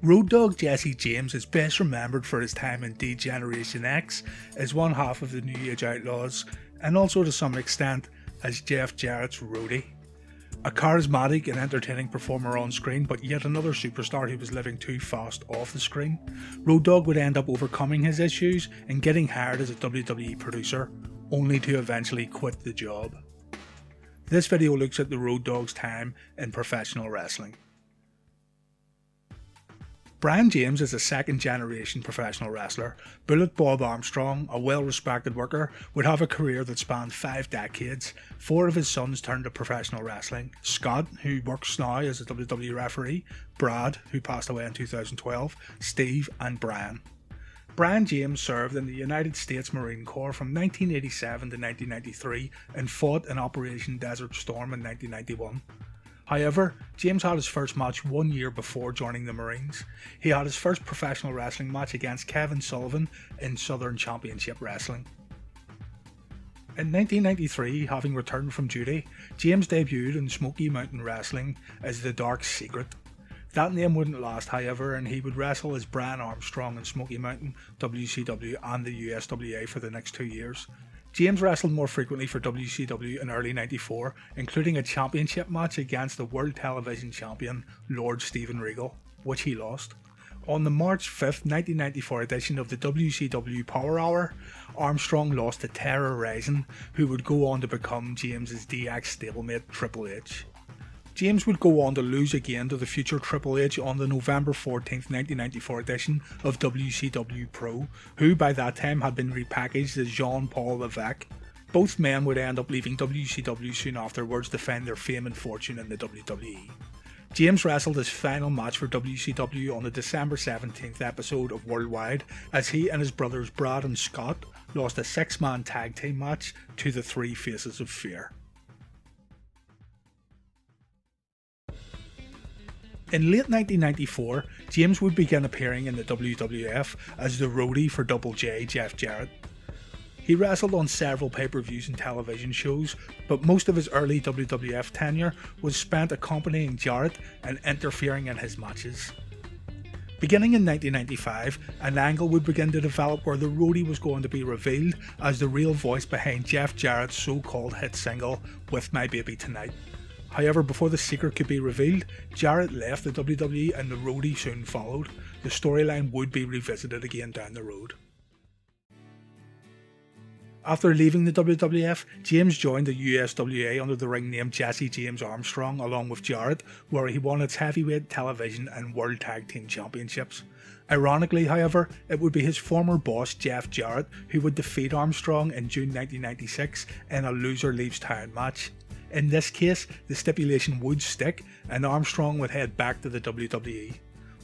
Road Dogg Jesse James is best remembered for his time in D-Generation X as one half of the New Age Outlaws, and also to some extent as Jeff Jarrett's Roadie. A charismatic and entertaining performer on screen, but yet another superstar who was living too fast off the screen, Road Dogg would end up overcoming his issues and getting hired as a WWE producer, only to eventually quit the job. This video looks at the Road Dogg's time in professional wrestling. Brian James is a second generation professional wrestler. Bullet Bob Armstrong, a well respected worker, would have a career that spanned 5 decades. 4 of his sons turned to professional wrestling: Scott, who works now as a WWE referee, Brad, who passed away in 2012, Steve and Brian. Brian James served in the United States Marine Corps from 1987 to 1993 and fought in Operation Desert Storm in 1991. However, James had his first match 1 year before joining the Marines. He had his first professional wrestling match against Kevin Sullivan in Southern Championship Wrestling. In 1993, having returned from duty, James debuted in Smokey Mountain Wrestling as the Dark Secret. That name wouldn't last, however, and he would wrestle as Brian Armstrong in Smokey Mountain, WCW and the USWA for the next 2 years. James wrestled more frequently for WCW in early '94, including a championship match against the World Television Champion Lord Steven Regal, which he lost. On the March 5th, 1994 edition of the WCW Power Hour, Armstrong lost to Terror Rising, who would go on to become James's DX stablemate Triple H. James would go on to lose again to the future Triple H on the November 14th, 1994 edition of WCW Pro, who by that time had been repackaged as Jean-Paul Levesque. Both men would end up leaving WCW soon afterwards to find their fame and fortune in the WWE. James wrestled his final match for WCW on the December 17th episode of Worldwide, as he and his brothers Brad and Scott lost a 6-man tag team match to the Three Faces of Fear. In late 1994, James would begin appearing in the WWF as the Roadie for Double J, Jeff Jarrett. He wrestled on several pay-per-views and television shows, but most of his early WWF tenure was spent accompanying Jarrett and interfering in his matches. Beginning in 1995, an angle would begin to develop where the Roadie was going to be revealed as the real voice behind Jeff Jarrett's so-called hit single, With My Baby Tonight. However, before the secret could be revealed, Jarrett left the WWE and the Roadie soon followed. The storyline would be revisited again down the road. After leaving the WWF, James joined the USWA under the ring name Jesse James Armstrong along with Jarrett, where he won its heavyweight, television and world tag team championships. Ironically, however, it would be his former boss Jeff Jarrett who would defeat Armstrong in June 1996 in a loser leaves town match. In this case, the stipulation would stick and Armstrong would head back to the WWE.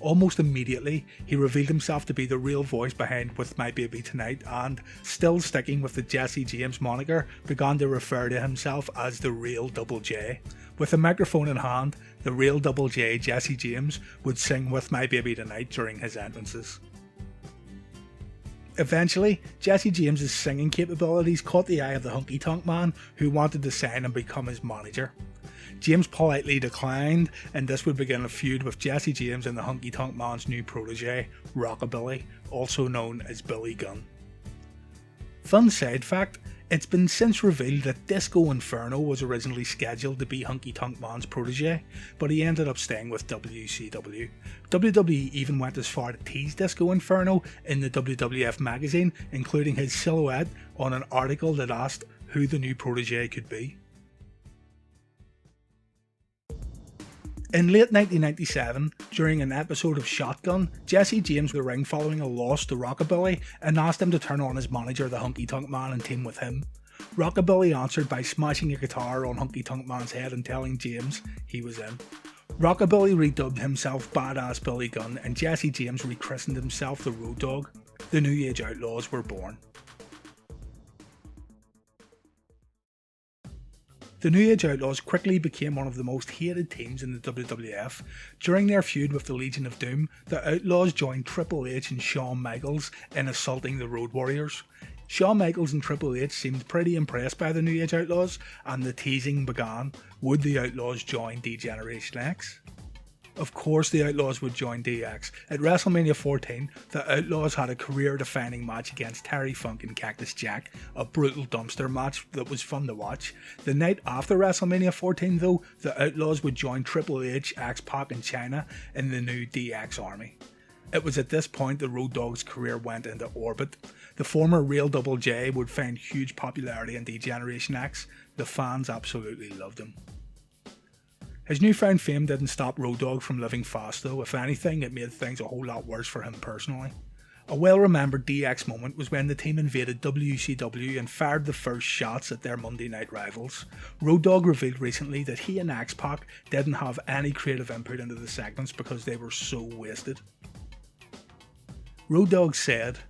Almost immediately, he revealed himself to be the real voice behind With My Baby Tonight and, still sticking with the Jesse James moniker, began to refer to himself as the real Double J. With a microphone in hand, the real Double J, Jesse James, would sing With My Baby Tonight during his entrances. Eventually, Jesse James's singing capabilities caught the eye of the Honky Tonk Man, who wanted to sign and become his manager. James politely declined, and this would begin a feud with Jesse James and the Honky Tonk Man's new protege, Rockabilly, also known as Billy Gunn. Fun side fact, it's been since revealed that Disco Inferno was originally scheduled to be Honky Tonk Man's protege, but he ended up staying with WCW. WWE even went as far to tease Disco Inferno in the WWF magazine, including his silhouette on an article that asked who the new protege could be. In late 1997, during an episode of Shotgun, Jesse James was in the ring following a loss to Rockabilly and asked him to turn on his manager, the Honky Tonk Man, and team with him. Rockabilly answered by smashing a guitar on Honky Tonk Man's head and telling James he was in. Rockabilly redubbed himself Badass Billy Gunn and Jesse James rechristened himself the Road Dogg. The New Age Outlaws were born. The New Age Outlaws quickly became one of the most hated teams in the WWF. During their feud with the Legion of Doom, the Outlaws joined Triple H and Shawn Michaels in assaulting the Road Warriors. Shawn Michaels and Triple H seemed pretty impressed by the New Age Outlaws, and the teasing began: would the Outlaws join D-Generation X? Of course the Outlaws would join DX. At WrestleMania 14, the Outlaws had a career-defining match against Terry Funk and Cactus Jack, a brutal dumpster match that was fun to watch. The night after WrestleMania 14 though, the Outlaws would join Triple H, X-Pac and Chyna in the new DX army. It was at this point that Road Dogg's career went into orbit. The former Real Double J would find huge popularity in D-Generation X. The fans absolutely loved him. His newfound fame didn't stop Road Dogg from living fast though. If anything, it made things a whole lot worse for him personally. A well-remembered DX moment was when the team invaded WCW and fired the first shots at their Monday night rivals. Road Dogg revealed recently that he and X-Pac didn't have any creative input into the segments because they were so wasted. Road Dogg said,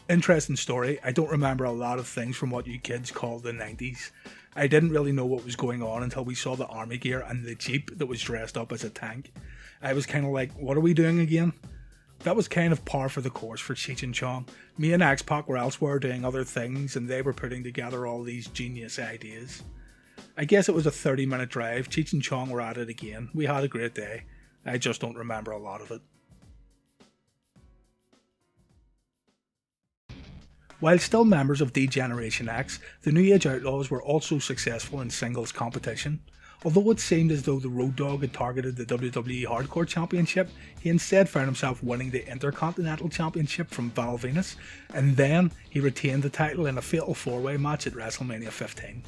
"Interesting story, I don't remember a lot of things from what you kids call the 90s. I didn't really know what was going on until we saw the army gear and the Jeep that was dressed up as a tank. I was kind of like, what are we doing again? That was kind of par for the course for Cheech and Chong. Me and X-Pac were elsewhere doing other things and they were putting together all these genius ideas. I guess it was a 30-minute drive. Cheech and Chong were at it again. We had a great day. I just don't remember a lot of it." While still members of D-Generation X, the New Age Outlaws were also successful in singles competition. Although it seemed as though the Road Dogg had targeted the WWE Hardcore Championship, he instead found himself winning the Intercontinental Championship from Val Venus, and then he retained the title in a fatal 4-way match at WrestleMania 15.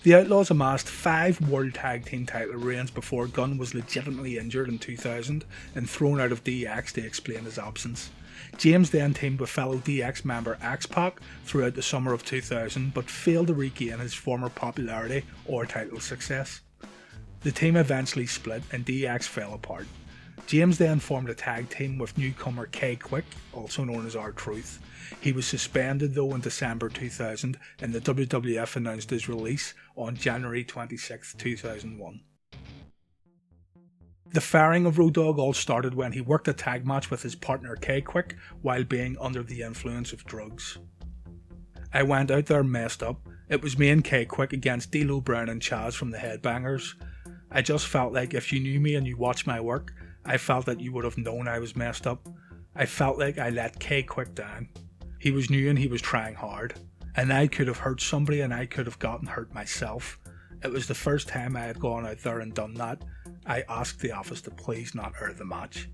The Outlaws amassed 5 World Tag Team title reigns before Gunn was legitimately injured in 2000 and thrown out of DX to explain his absence. James then teamed with fellow DX member X-Pac throughout the summer of 2000 but failed to regain his former popularity or title success. The team eventually split and DX fell apart. James then formed a tag team with newcomer K-Quick, also known as R-Truth. He was suspended though in December 2000 and the WWF announced his release on January 26, 2001. The firing of Road Dogg all started when he worked a tag match with his partner K-Quick while being under the influence of drugs. "I went out there messed up. It was me and K-Quick against D'Lo Brown and Chaz from the Headbangers. I just felt like if you knew me and you watched my work, I felt that you would have known I was messed up. I felt like I let K-Quick down. He was new and he was trying hard. And I could have hurt somebody and I could have gotten hurt myself. It was the first time I had gone out there and done that. I asked the office to please not air the match."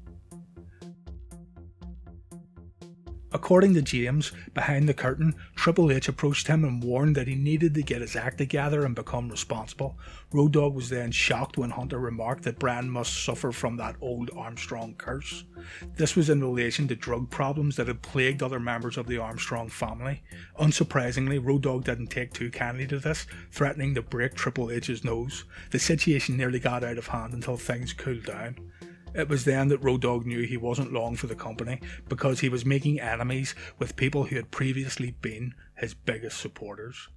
According to James, behind the curtain, Triple H approached him and warned that he needed to get his act together and become responsible. Road Dogg was then shocked when Hunter remarked that Bryan must suffer from that old Armstrong curse. This was in relation to drug problems that had plagued other members of the Armstrong family. Unsurprisingly, Road Dogg didn't take too kindly to this, threatening to break Triple H's nose. The situation nearly got out of hand until things cooled down. It was then that Road Dogg knew he wasn't long for the company because he was making enemies with people who had previously been his biggest supporters.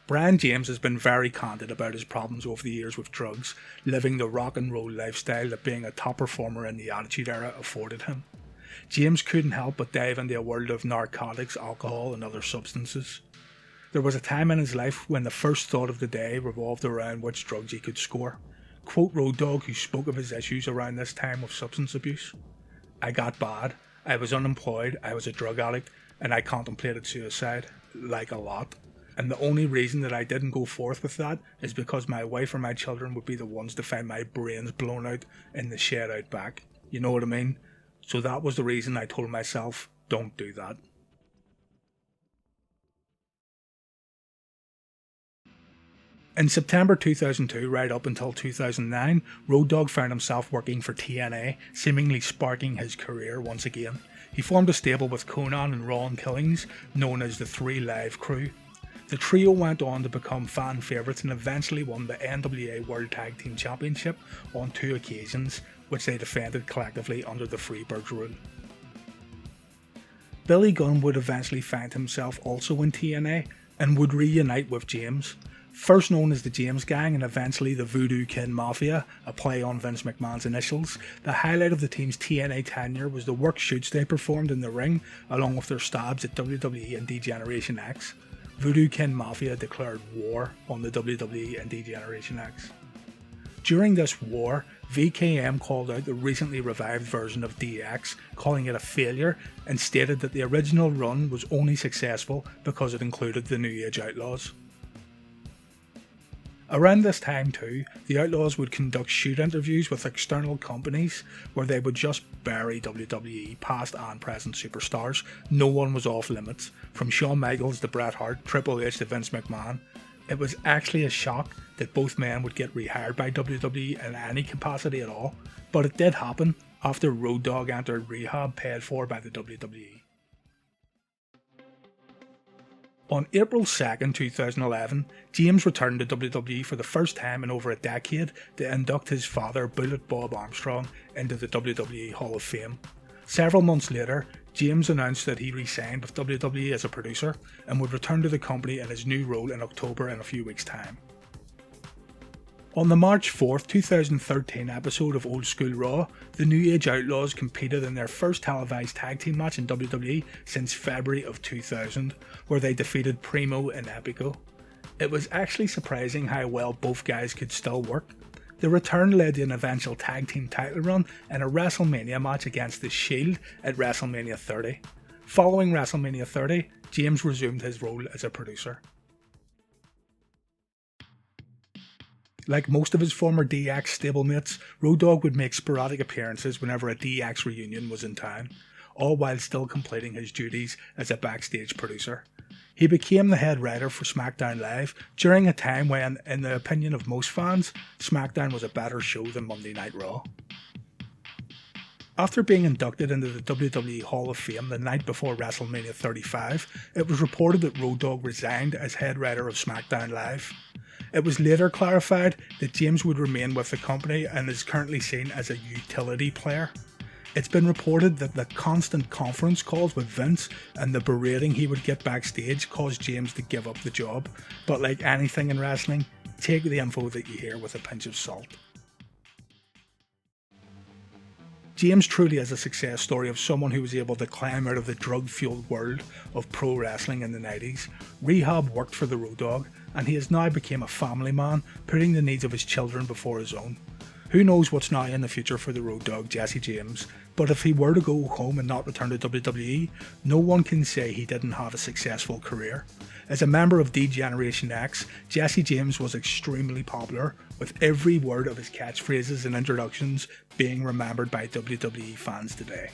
Brian James has been very candid about his problems over the years with drugs, living the rock and roll lifestyle that being a top performer in the Attitude Era afforded him. James couldn't help but dive into a world of narcotics, alcohol and other substances. There was a time in his life when the first thought of the day revolved around which drugs he could score. Quote Road Dogg, who spoke of his issues around this time of substance abuse. "I got bad, I was unemployed, I was a drug addict, and I contemplated suicide, like a lot. And the only reason that I didn't go forth with that is because my wife or my children would be the ones to find my brains blown out in the shed out back. You know what I mean? So that was the reason I told myself, don't do that." In September 2002 right up until 2009, Road Dogg found himself working for TNA, seemingly sparking his career once again. He formed a stable with Conan and Ron Killings, known as the 3 Live Crew. The trio went on to become fan favourites and eventually won the NWA World Tag Team Championship on 2 occasions, which they defended collectively under the Freebirds rule. Billy Gunn would eventually find himself also in TNA and would reunite with James. First known as the James Gang and eventually the Voodoo Kin Mafia, a play on Vince McMahon's initials, the highlight of the team's TNA tenure was the work shoots they performed in the ring along with their stabs at WWE and D-Generation X. Voodoo Kin Mafia declared war on the WWE and D-Generation X. During this war, VKM called out the recently revived version of DX, calling it a failure, and stated that the original run was only successful because it included the new Age Outlaws. Around this time too, the Outlaws would conduct shoot interviews with external companies where they would just bury WWE past and present superstars. No one was off limits, from Shawn Michaels to Bret Hart, Triple H to Vince McMahon. It was actually a shock that both men would get rehired by WWE in any capacity at all, but it did happen after Road Dogg entered rehab paid for by the WWE. On April 2nd, 2011, James returned to WWE for the first time in over a decade to induct his father, Bullet Bob Armstrong, into the WWE Hall of Fame. Several months later, James announced that he resigned with WWE as a producer and would return to the company in his new role in October in a few weeks' time. On the March 4th, 2013 episode of Old School Raw, the New Age Outlaws competed in their first televised tag team match in WWE since February of 2000, where they defeated Primo and Epico. It was actually surprising how well both guys could still work. The return led to an eventual tag team title run and a WrestleMania match against The Shield at WrestleMania 30. Following WrestleMania 30, James resumed his role as a producer. Like most of his former DX stablemates, Road Dogg would make sporadic appearances whenever a DX reunion was in town, all while still completing his duties as a backstage producer. He became the head writer for Smackdown Live during a time when, in the opinion of most fans, Smackdown was a better show than Monday Night Raw. After being inducted into the WWE Hall of Fame the night before WrestleMania 35, it was reported that Road Dogg resigned as head writer of Smackdown Live. It was later clarified that James would remain with the company and is currently seen as a utility player. It's been reported that the constant conference calls with Vince and the berating he would get backstage caused James to give up the job, but like anything in wrestling, take the info that you hear with a pinch of salt. James truly is a success story of someone who was able to climb out of the drug-fueled world of pro wrestling in the 90s. Rehab worked for the Road Dogg, and he has now become a family man, putting the needs of his children before his own. Who knows what's now in the future for the Road Dogg, Jesse James, but if he were to go home and not return to WWE, no one can say he didn't have a successful career. As a member of D-Generation X, Jesse James was extremely popular, with every word of his catchphrases and introductions being remembered by WWE fans today.